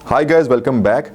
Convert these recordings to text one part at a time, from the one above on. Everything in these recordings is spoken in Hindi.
Hi guys, welcome back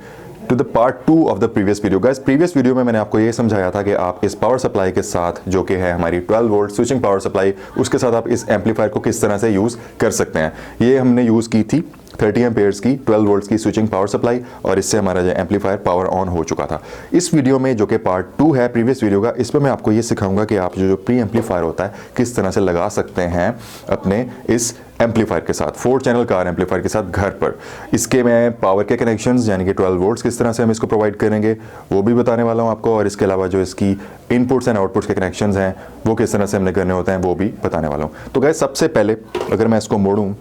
to the part 2 of the previous video. Guys, previous video में मैंने आपको ये समझाया था कि आप इस पावर सप्लाई के साथ, जो कि है हमारी 12 वोल्ट स्विचिंग पावर सप्लाई, उसके साथ आप इस एम्पलीफायर को किस तरह से यूज़ कर सकते हैं। ये हमने यूज़ की थी 30 एम्पेयर्स की 12 वोल्ट्स की स्विचिंग पावर सप्लाई, और इससे हमारा जो एम्पलीफायर पावर ऑन हो चुका था। इस वीडियो में, जो कि पार्ट 2 है प्रीवियस वीडियो का, इसमें मैं आपको ये सिखाऊंगा कि आप जो प्री एम्पलीफायर होता है किस तरह से लगा सकते हैं अपने इस एम्पलीफायर के साथ, 4 चैनल कार एम्पलीफायर के साथ घर पर। इसके मैं पावर के कनेक्शंस यानी कि 12 वोल्ट्स किस तरह से हम इसको प्रोवाइड करेंगे वो भी बताने वाला हूं आपको, और इसके अलावा जो इसकी इनपुट्स एंड आउटपुट्स के कनेक्शंस हैं वो किस तरह से हमने करने होते हैं वो भी बताने वाला हूं। तो गाइस, सबसे पहले अगर मैं इसको मोड़ूं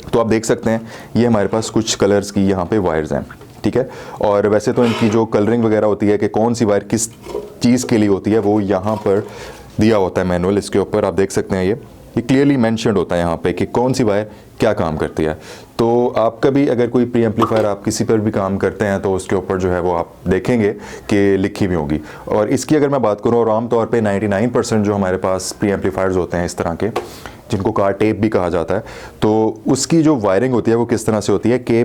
तो आप देख सकते हैं ये हमारे पास कुछ कलर्स की यहाँ पे वायर्स हैं, ठीक है। और वैसे तो इनकी जो कलरिंग वगैरह होती है कि कौन सी वायर किस चीज़ के लिए होती है वो यहाँ पर दिया होता है मैनुअल, इसके ऊपर आप देख सकते हैं ये क्लियरली मेंशन्ड होता है यहाँ पे कि कौन सी वायर क्या काम करती है। तो आप कभी अगर कोई प्री एम्पलीफायर आप किसी पर भी काम करते हैं तो उसके ऊपर जो है वो आप देखेंगे कि लिखी हुई होगी। और इसकी अगर मैं बात करूँ, और आमतौर पे 99% जो हमारे पास प्री एम्पलीफायर्स होते हैं इस तरह के, जिनको कार टेप भी कहा जाता है, तो उसकी जो वायरिंग होती है वो किस तरह से होती है कि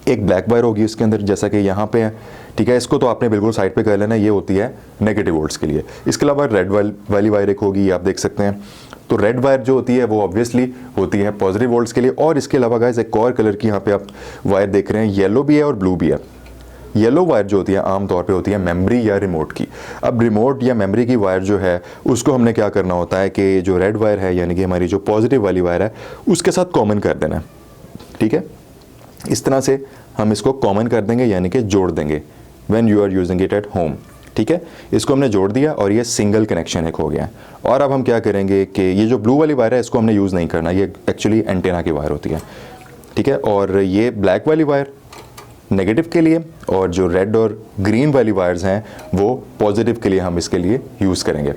एक ब्लैक वायर होगी उसके अंदर, जैसा कि यहाँ पे है, ठीक है। इसको तो आपने बिल्कुल साइड पे कर लेना, ये होती है नेगेटिव वोल्ट्स के लिए। इसके अलावा रेड वाली वायर एक होगी, आप देख सकते हैं। तो रेड वायर जो होती है वो ऑब्वियसली होती है पॉजिटिव वोल्ट्स के लिए। और इसके अलावा गाइस एक और कलर की यहाँ पे आप वायर देख रहे हैं, येलो भी है और ब्लू भी है। येलो वायर जो होती है आमतौर पे होती है मेमोरी या रिमोट की। अब रिमोट या मेमोरी की वायर जो है उसको हमने क्या करना होता है कि जो रेड वायर है यानी कि हमारी जो पॉजिटिव वाली वायर है उसके साथ कॉमन कर देना है, ठीक है। इस तरह से हम इसको कॉमन कर देंगे यानी कि जोड़ देंगे when you are using it at home, ठीक है। इसको हमने जोड़ दिया और ये सिंगल कनेक्शन एक हो गया। और अब हम क्या करेंगे कि ये जो ब्लू वाली वायर है इसको हमने यूज़ नहीं करना, ये एक्चुअली एंटेना की वायर होती है, ठीक है। और ये ब्लैक वाली वायर नेगेटिव के लिए, और जो रेड और ग्रीन वाली वायर्स हैं वो पॉजिटिव के लिए हम इसके लिए यूज़ करेंगे।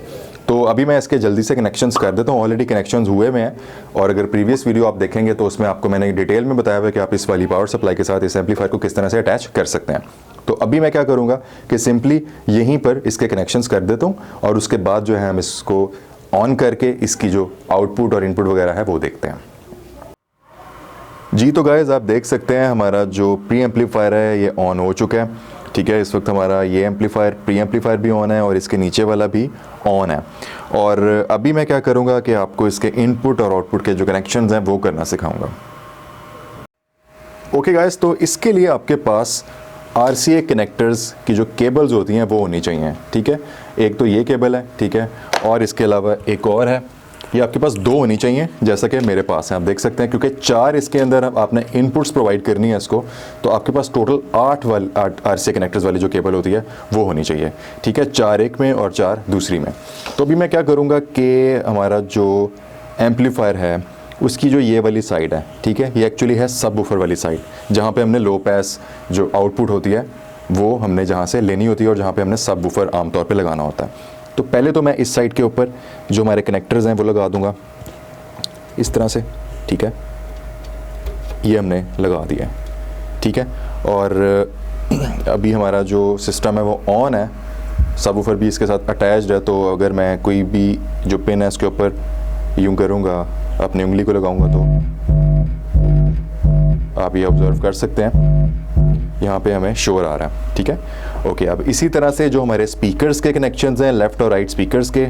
तो अभी मैं इसके जल्दी से कनेक्शंस कर देता हूँ। ऑलरेडी कनेक्शंस हुए में हैं, और अगर प्रीवियस वीडियो आप देखेंगे तो उसमें आपको मैंने डिटेल में बताया हुआ है कि आप इस वाली पावर सप्लाई के साथ इस एम्पलीफायर को किस तरह से अटैच कर सकते हैं। तो अभी मैं क्या करूँगा कि सिंपली यहीं पर इसके कनेक्शंस कर देता हूँ, और उसके बाद जो है हम इसको ऑन करके इसकी जो आउटपुट और इनपुट वगैरह है वो देखते हैं। जी, तो गाइस आप देख सकते हैं हमारा जो प्री एम्पलीफायर है ये ऑन हो चुका है, ठीक है। इस वक्त हमारा ये एम्पलीफायर प्री एम्पलीफायर भी ऑन है और इसके नीचे वाला भी ऑन है। और अभी मैं क्या करूँगा कि आपको इसके इनपुट और आउटपुट के जो कनेक्शंस हैं वो करना सिखाऊंगा। ओके गाइस, तो इसके लिए आपके पास RCA कनेक्टर्स की जो केबल्स होती हैं वो होनी चाहिए, ठीक है। एक तो ये केबल है, ठीक है, और इसके अलावा एक और है, ये आपके पास 2 होनी चाहिए जैसा कि मेरे पास है। आप देख सकते हैं क्योंकि 4 इसके अंदर आपने इनपुट्स प्रोवाइड करनी है इसको, तो आपके पास टोटल 8 RCA कनेक्टर्स वाली जो केबल होती है वो होनी चाहिए, ठीक है। 4 एक में और 4 दूसरी में। तो अभी मैं क्या करूँगा कि हमारा जो एम्पलीफायर है उसकी जो ये वाली साइड है, ठीक है, ये एक्चुअली है सब वूफर वाली साइड, जहाँ पे हमने लो पास जो आउटपुट होती है वो हमने जहाँ से लेनी होती है और जहाँ पे हमने सब वूफर आमतौर पे लगाना होता है। तो पहले तो मैं इस साइड के ऊपर जो हमारे कनेक्टर्स हैं वो लगा दूंगा इस तरह से, ठीक है। ये हमने लगा दिया, ठीक है। और अभी हमारा जो सिस्टम है वो ऑन है, सब वूफर भी इसके साथ अटैच्ड है। तो अगर मैं कोई भी जो पिन है इसके ऊपर यूँ करूँगा, अपनी उंगली को लगाऊंगा, तो आप ये ऑब्जर्व कर सकते हैं यहाँ पे हमें शोर आ रहा है, ठीक है। ओके, अब इसी तरह से जो हमारे स्पीकर्स के कनेक्शंस हैं लेफ़्ट और राइट स्पीकर्स के,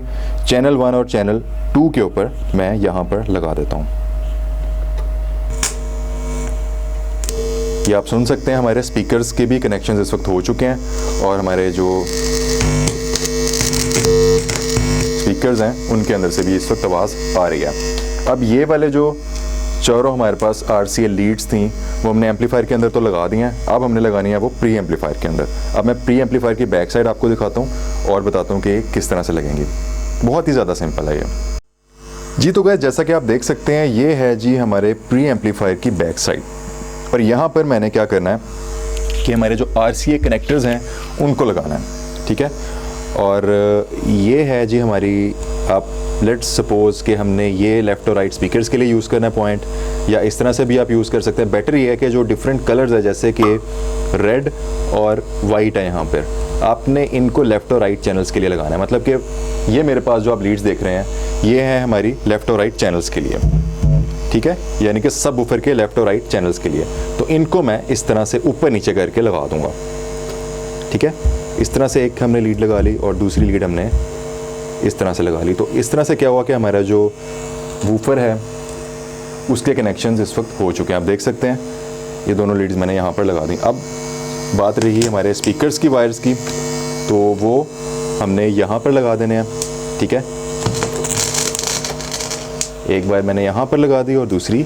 चैनल 1 और चैनल 2 के ऊपर मैं यहाँ पर लगा देता हूँ। ये आप सुन सकते हैं हमारे स्पीकर्स के भी कनेक्शंस इस वक्त हो चुके हैं, और हमारे जो स्पीकर्स हैं उनके अंदर से भी इस वक्त आवाज़ आ रही है। अब ये वाले जो चारों हमारे पास RCA लीड्स थी वो हमने एम्पलीफायर के अंदर तो लगा दी हैं, अब हमने लगानी है वो प्री एम्पलीफायर के अंदर। अब मैं प्री एम्पलीफायर की बैक साइड आपको दिखाता हूँ और बताता हूँ कि किस तरह से लगेंगी। बहुत ही ज़्यादा सिंपल है ये। जी, तो गाइस जैसा कि आप देख सकते हैं ये है जी हमारे प्री एम्पलीफायर की बैक साइड, और यहाँ पर मैंने क्या करना है कि हमारे जो RCA कनेक्टर्स हैं उनको लगाना है, ठीक है। और ये है जी हमारी, आप लेट्स सपोज कि हमने ये लेफ़्ट और राइट स्पीकर्स के लिए यूज़ करना है पॉइंट, या इस तरह से भी आप यूज़ कर सकते हैं। बेटर ये है कि जो डिफरेंट कलर्स है जैसे कि रेड और वाइट है, यहाँ पर आपने इनको लेफ़्ट और राइट चैनल्स के लिए लगाना है। मतलब कि ये मेरे पास जो आप लीड्स देख रहे हैं ये है हमारी लेफ़्ट और राइट चैनल्स के लिए, ठीक है, यानी कि सब वूफर के लेफ्ट और राइट चैनल्स के लिए। तो इनको मैं इस तरह से ऊपर नीचे करके लगा दूंगा। ठीक है, इस तरह से एक हमने लीड लगा ली और दूसरी लीड हमने इस तरह से लगा ली। तो इस तरह से क्या हुआ कि हमारा जो वूफर है उसके कनेक्शंस इस वक्त हो चुके हैं। आप देख सकते हैं ये दोनों लीड्स मैंने यहाँ पर लगा दी। अब बात रही हमारे स्पीकर्स की वायर्स की, तो वो हमने यहाँ पर लगा देने हैं। ठीक है, एक बार मैंने यहाँ पर लगा दी और दूसरी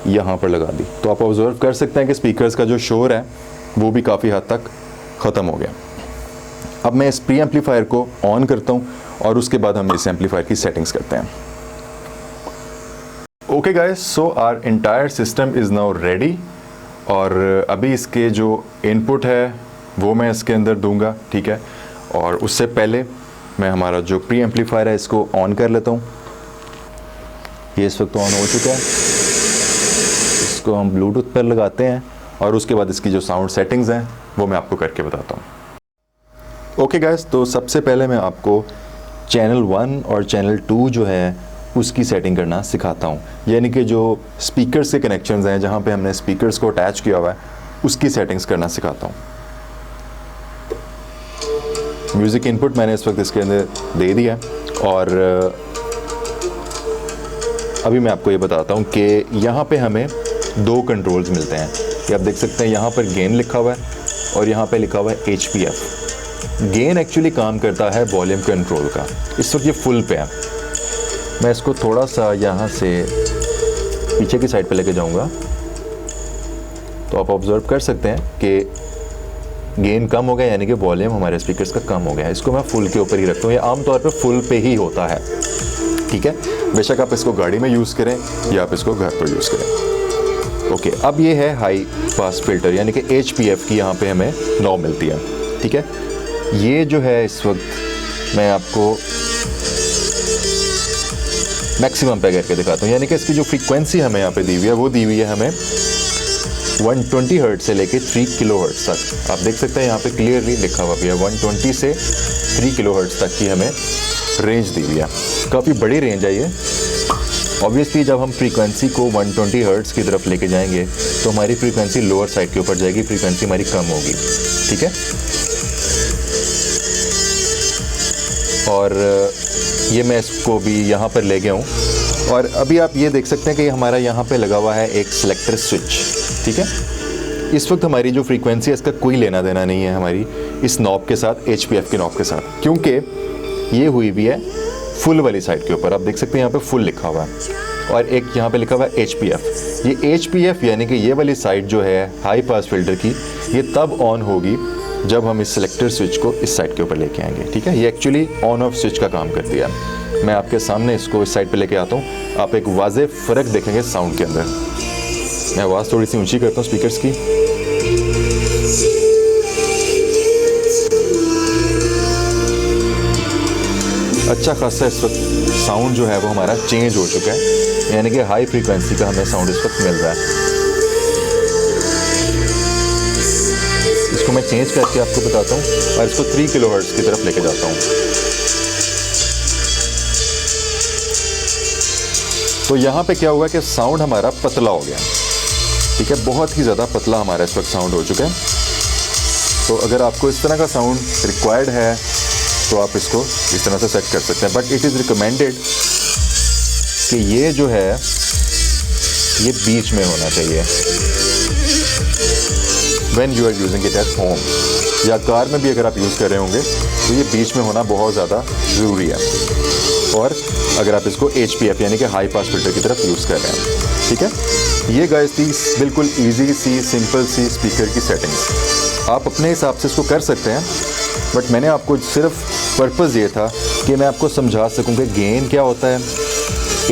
यहाँ पर लगा दी। तो आप ऑब्जर्व कर सकते हैं कि स्पीकर्स का जो शोर है वो भी काफ़ी हद तक ख़त्म हो गया। अब मैं इस प्री एम्पलीफायर को ऑन करता हूँ और उसके बाद हम इस एम्पलीफायर की सेटिंग्स करते हैं। Okay guys, so our entire system is now ready. और अभी इसके जो इनपुट है वो मैं इसके अंदर दूंगा। ठीक है, और उससे पहले मैं हमारा जो प्री एम्पलीफायर है इसको ऑन कर लेता हूँ। ये इस वक्त ऑन हो चुका है। इसको हम ब्लूटूथ पर लगाते हैं और उसके बाद इसकी जो साउंड सेटिंग्स हैं वो मैं आपको करके बताता हूँ। ओके गाइस, तो सबसे पहले मैं आपको चैनल 1 और चैनल 2 जो है उसकी सेटिंग करना सिखाता हूँ। यानी कि जो स्पीकर्स के कनेक्शंस हैं, जहाँ पे हमने स्पीकर्स को अटैच किया हुआ है, उसकी सेटिंग्स करना सिखाता हूँ। म्यूज़िक इनपुट मैंने इस वक्त इसके अंदर दे दिया और अभी मैं आपको ये बताता हूँ कि यहाँ पे हमें 2 कंट्रोल्स मिलते हैं। कि आप देख सकते हैं यहाँ पर गेन लिखा हुआ है और यहाँ पे लिखा हुआ है HPF। गेन एक्चुअली काम करता है वॉल्यूम कंट्रोल का। इस वक्त ये फुल पे है। मैं इसको थोड़ा सा यहाँ से पीछे की साइड पे लेके जाऊँगा तो आप ऑब्जर्व कर सकते हैं कि गेन कम हो गया, यानी कि वॉल्यूम हमारे स्पीकर्स का कम हो गया है। इसको मैं फुल के ऊपर ही रखता हूँ। ये आमतौर पर फुल पे ही होता है। ठीक है, बेशक आप इसको गाड़ी में यूज़ करें या आप इसको घर पर यूज़ करें। ओके, अब ये है हाई पास फिल्टर, यानी कि HPF की यहाँ पे हमें 9 मिलती है। ठीक है, ये जो है इस वक्त मैं आपको मैक्सिमम पे करके दिखाता हूँ। यानी कि इसकी जो फ्रीक्वेंसी हमें यहाँ पे दी हुई है वो दी हुई है हमें 120 हर्ट्ज से लेके 3 किलो हर्ट्ज तक। आप देख सकते हैं यहाँ पे क्लियरली लिखा हुआ भी है 120 से 3 किलो हर्ट्ज तक की हमें रेंज दी हुई है। काफ़ी बड़ी रेंज है ये। ऑब्वियसली जब हम फ्रीक्वेंसी को 120 हर्ट्ज की तरफ लेके जाएंगे तो हमारी फ्रीक्वेंसी लोअर साइड के ऊपर जाएगी, फ्रीक्वेंसी हमारी कम होगी। ठीक है, और ये मैं इसको भी यहाँ पर ले गया हूँ और अभी आप ये देख सकते हैं कि हमारा यहाँ पे लगा हुआ है एक सिलेक्टर स्विच। ठीक है, इस वक्त हमारी जो फ्रीक्वेंसी है इसका कोई लेना देना नहीं है हमारी इस नॉब के साथ, HPF के नॉब के साथ, क्योंकि ये हुई भी है फुल वाली साइड के ऊपर। आप देख सकते हैं यहाँ पे फुल लिखा हुआ है और एक यहाँ पे लिखा हुआ है HPF। ये HPF यानी कि ये वाली साइड जो है हाई पास फिल्टर की, ये तब ऑन होगी जब हम इस सेलेक्टर स्विच को इस साइड के ऊपर लेके आएंगे। ठीक है, ये एक्चुअली ऑन ऑफ स्विच का काम कर दिया। मैं आपके सामने इसको इस साइड पे लेके आता हूँ। आप एक वाज़ेह फ़र्क देखेंगे साउंड के अंदर। मैं आवाज़ थोड़ी सी ऊंची करता हूँ स्पीकर्स की। अच्छा खासा इस वक्त साउंड जो है वो हमारा चेंज हो चुका है, यानी कि हाई फ्रीक्वेंसी का हमें साउंड इस वक्त मिल रहा है। इसको मैं चेंज करके आपको बताता हूँ और इसको 3 किलो हर्ट्ज की तरफ लेके जाता हूँ। तो यहाँ पे क्या हुआ कि साउंड हमारा पतला हो गया। ठीक है, बहुत ही ज़्यादा पतला हमारा इस वक्त साउंड हो चुका है। तो अगर आपको इस तरह का साउंड रिक्वायर्ड है तो आप इसको इस तरह से सेट कर सकते हैं, बट इट इज़ रिकमेंडेड कि ये जो है ये बीच में होना चाहिए when you are using it at home, या कार में भी अगर आप यूज़ कर रहे होंगे तो ये बीच में होना बहुत ज़्यादा ज़रूरी है। और अगर आप इसको HPF यानी कि हाई पास फिल्टर की तरफ यूज़ कर रहे हैं। ठीक है, ये गाइस थी बिल्कुल ईजी सी सिंपल सी स्पीकर की सेटिंग्स। आप अपने हिसाब से इसको कर सकते हैं, बट मैंने आपको सिर्फ पर्पज़ ये था कि मैं आपको समझा सकूं कि गेन क्या होता है,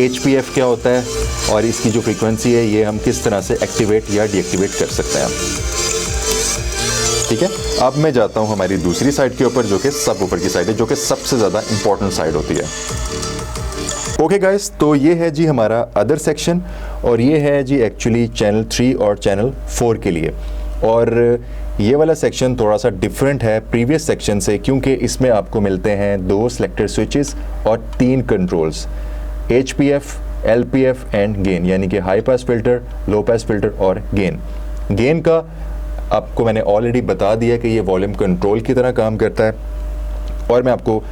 HPF क्या होता है और इसकी जो फ्रीक्वेंसी है ये हम किस तरह से एक्टिवेट या डीएक्टिवेट कर सकते हैं। ठीक है, अब मैं जाता हूं हमारी दूसरी साइड के ऊपर जो कि सब ऊपर की साइड है, जो कि सबसे ज़्यादा इंपॉर्टेंट साइड होती है। ओके गाइस, तो ये है जी हमारा अदर सेक्शन और ये है जी एक्चुअली चैनल 3 और चैनल 4 के लिए। और ये वाला सेक्शन थोड़ा सा डिफरेंट है प्रीवियस सेक्शन से, क्योंकि इसमें आपको मिलते हैं 2 सिलेक्टर स्विचेस और 3 controls, HPF, LPF and gain, यानी कि हाई पास फिल्टर, लो पास फिल्टर और गेन। गेन का आपको मैंने ऑलरेडी बता दिया कि ये वॉल्यूम कंट्रोल की तरह काम करता है, और मैं आपको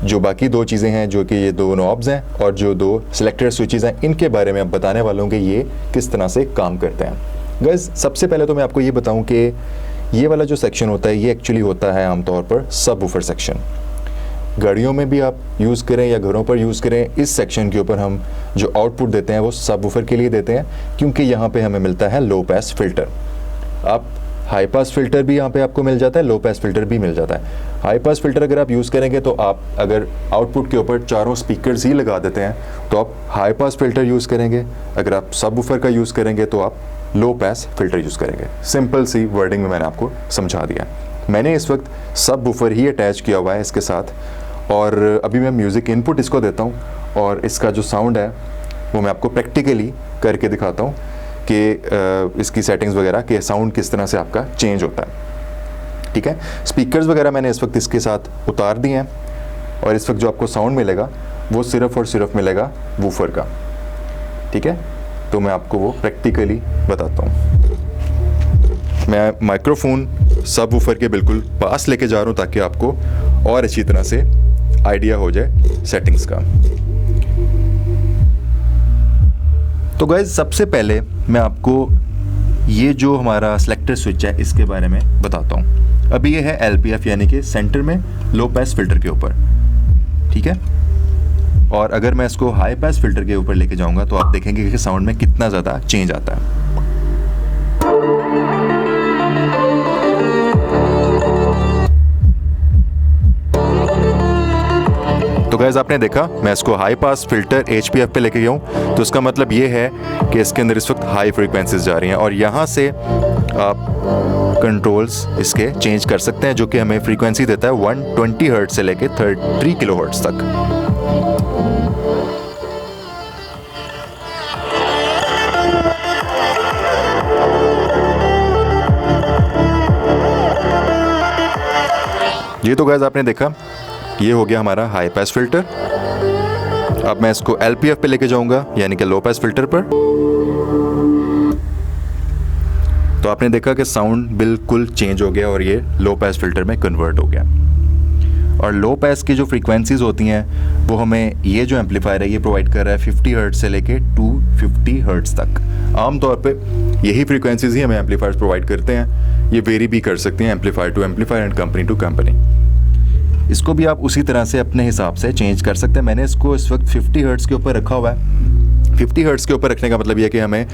जो बाकी दो चीज़ें हैं, जो कि ये दो नॉब्स हैं और जो दो सिलेक्टेड स्विचेस हैं, इनके बारे में अब बताने वाला हूँ कि ये किस तरह से काम करते हैं। गाइस, सबसे पहले तो मैं आपको ये बताऊँ कि ये वाला जो सेक्शन होता है ये एक्चुअली होता है आमतौर पर सब वूफर सेक्शन। गाड़ियों में भी आप यूज़ करें या घरों पर यूज़ करें, इस सेक्शन के ऊपर हम जो आउटपुट देते हैं वो सब वूफर के लिए देते हैं, क्योंकि यहाँ पे हमें मिलता है लो पास फिल्टर। आप हाई पास फिल्टर भी यहाँ पे आपको मिल जाता है, लो पास फिल्टर भी मिल जाता है। हाई पास फिल्टर अगर आप यूज़ करेंगे तो आप अगर आउटपुट के ऊपर चारों स्पीकर्स ही लगा देते हैं तो आप हाई पास फिल्टर यूज़ करेंगे, अगर आप सब वूफर का यूज़ करेंगे तो आप लो पास फिल्टर यूज़ करेंगे। सिंपल सी वर्डिंग में मैंने आपको समझा दिया। मैंने इस वक्त सब वूफर ही अटैच किया हुआ है इसके साथ, और अभी मैं म्यूज़िक इनपुट इसको देता हूँ और इसका जो साउंड है वो मैं आपको प्रैक्टिकली करके दिखाता हूँ कि इसकी सेटिंग्स वगैरह के साउंड किस तरह से आपका चेंज होता है। ठीक है, स्पीकर्स वगैरह मैंने इस वक्त इसके साथ उतार दिए हैं, और इस वक्त जो आपको साउंड मिलेगा वो सिर्फ़ और सिर्फ मिलेगा वूफर का। ठीक है, तो मैं आपको वो प्रैक्टिकली बताता हूँ। मैं माइक्रोफोन सब वूफर के बिल्कुल पास लेके जा रहा हूँ ताकि आपको और अच्छी तरह से आइडिया हो जाए सेटिंग्स का। तो गाइज, सबसे पहले मैं आपको ये जो हमारा सिलेक्टर स्विच है इसके बारे में बताता हूँ। अभी ये है LPF, यानी कि सेंटर में लो पास फिल्टर के ऊपर। ठीक है, और अगर मैं इसको हाई पास फिल्टर के ऊपर लेके जाऊंगा तो आप देखेंगे कि साउंड में कितना ज़्यादा चेंज आता है। तो गाइस, आपने देखा मैं इसको हाई पास फिल्टर HPF पे लेके गया हूँ, तो इसका मतलब ये है कि इसके अंदर इस वक्त हाई फ्रीक्वेंसीज जा रही हैं, और यहाँ से आप कंट्रोल्स इसके चेंज कर सकते हैं, जो कि हमें फ्रीक्वेंसी देता है 120 हर्ट्ज से लेके 3 किलो हर्ट्ज तक। ये तो गाइस आपने देखा, ये हो गया हमारा हाई पास फिल्टर। अब मैं इसको LPF पे लेके जाऊंगा, यानी कि लो पास फिल्टर पर। तो आपने देखा कि साउंड बिल्कुल चेंज हो गया और ये लो पास फिल्टर में कन्वर्ट हो गया। और लो पास की जो फ्रीक्वेंसीज होती हैं वो हमें ये जो एम्पलीफायर है ये प्रोवाइड कर रहा है 50 हर्ट्ज से लेके 250 हर्ट्ज तक। आमतौर पे यही फ्रीक्वेंसीज ही हमें एम्पलीफायर्स प्रोवाइड करते हैं। ये वेरी भी कर सकते हैं amplifier to amplifier and company to company. इसको भी आप उसी तरह से अपने हिसाब से चेंज कर सकते हैं। मैंने इसको इस वक्त 50 हर्ट्ज के ऊपर रखा हुआ है। 50 हर्ट्ज के ऊपर रखने का मतलब ये है कि हमें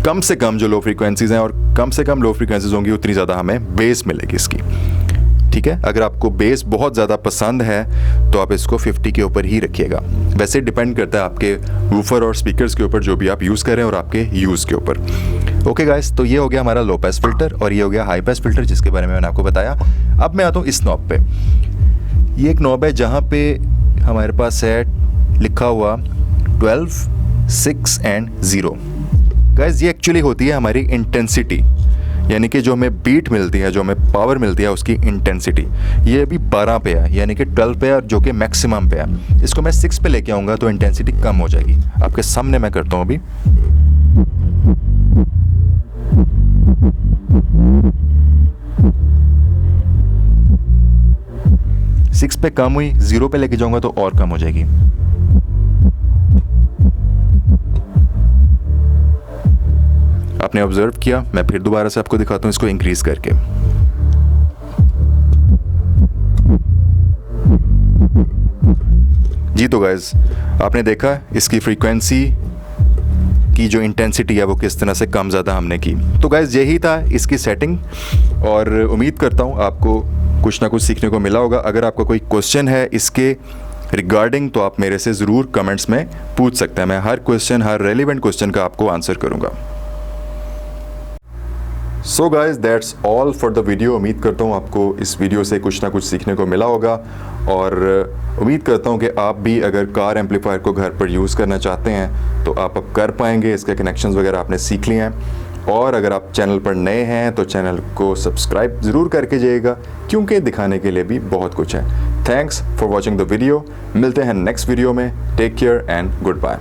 कम से कम जो लो फ्रीक्वेंसीज हैं, और कम से कम लो फ्रीक्वेंसीज होंगी उतनी ज़्यादा हमें बेस मिलेगी इसकी। ठीक है, अगर आपको बेस बहुत ज़्यादा पसंद है तो आप इसको 50 के ऊपर ही रखिएगा। वैसे डिपेंड करता है आपके वूफर और स्पीकर्स के ऊपर जो भी आप यूज़ करें और आपके यूज़ के ऊपर। ओके गाइस, तो ये हो गया हमारा लो पास फिल्टर और ये हो गया हाई पास फिल्टर, जिसके बारे में मैंने आपको बताया। अब मैं आता हूँ इस नॉब पे। ये एक नॉब है जहाँ पे हमारे पास है लिखा हुआ 12, 6 एंड 0। गाइस, ये एक्चुअली होती है हमारी इंटेंसिटी, यानी कि जो हमें बीट मिलती है, जो हमें पावर मिलती है उसकी इंटेंसिटी। ये अभी 12 पे है, यानी कि 12 पे है, जो कि मैक्सिमम पे है। इसको मैं 6 पे लेके आऊँगा तो इंटेंसिटी कम हो जाएगी। आपके सामने मैं करता हूँ अभी। सिक्स पे कम हुई, 0 पे लेके जाऊंगा तो और कम हो जाएगी। आपने ऑब्जर्व किया, मैं फिर दोबारा से आपको दिखाता हूं इसको इंक्रीज करके। जी तो गाइज, आपने देखा इसकी फ्रीक्वेंसी की जो इंटेंसिटी है वो किस तरह से कम ज़्यादा हमने की। तो गाइज, यही था इसकी सेटिंग, और उम्मीद करता हूँ आपको कुछ ना कुछ सीखने को मिला होगा। अगर आपका कोई क्वेश्चन है इसके रिगार्डिंग तो आप मेरे से ज़रूर कमेंट्स में पूछ सकते हैं। मैं हर क्वेश्चन, हर रेलिवेंट क्वेश्चन का आपको आंसर करूँगा। So guys, that's all for the video. उम्मीद करता हूँ आपको इस वीडियो से कुछ ना कुछ सीखने को मिला होगा, और उम्मीद करता हूँ कि आप भी अगर कार एम्पलीफायर को घर पर यूज़ करना चाहते हैं तो आप अब कर पाएंगे। इसके कनेक्शंस वगैरह आपने सीख लिए हैं, और अगर आप चैनल पर नए हैं तो चैनल को सब्सक्राइब ज़रूर करके जाइएगा, क्योंकि दिखाने के लिए भी बहुत कुछ है। Thanks for watching the video. मिलते हैं नेक्स्ट वीडियो में। Take care and good bye.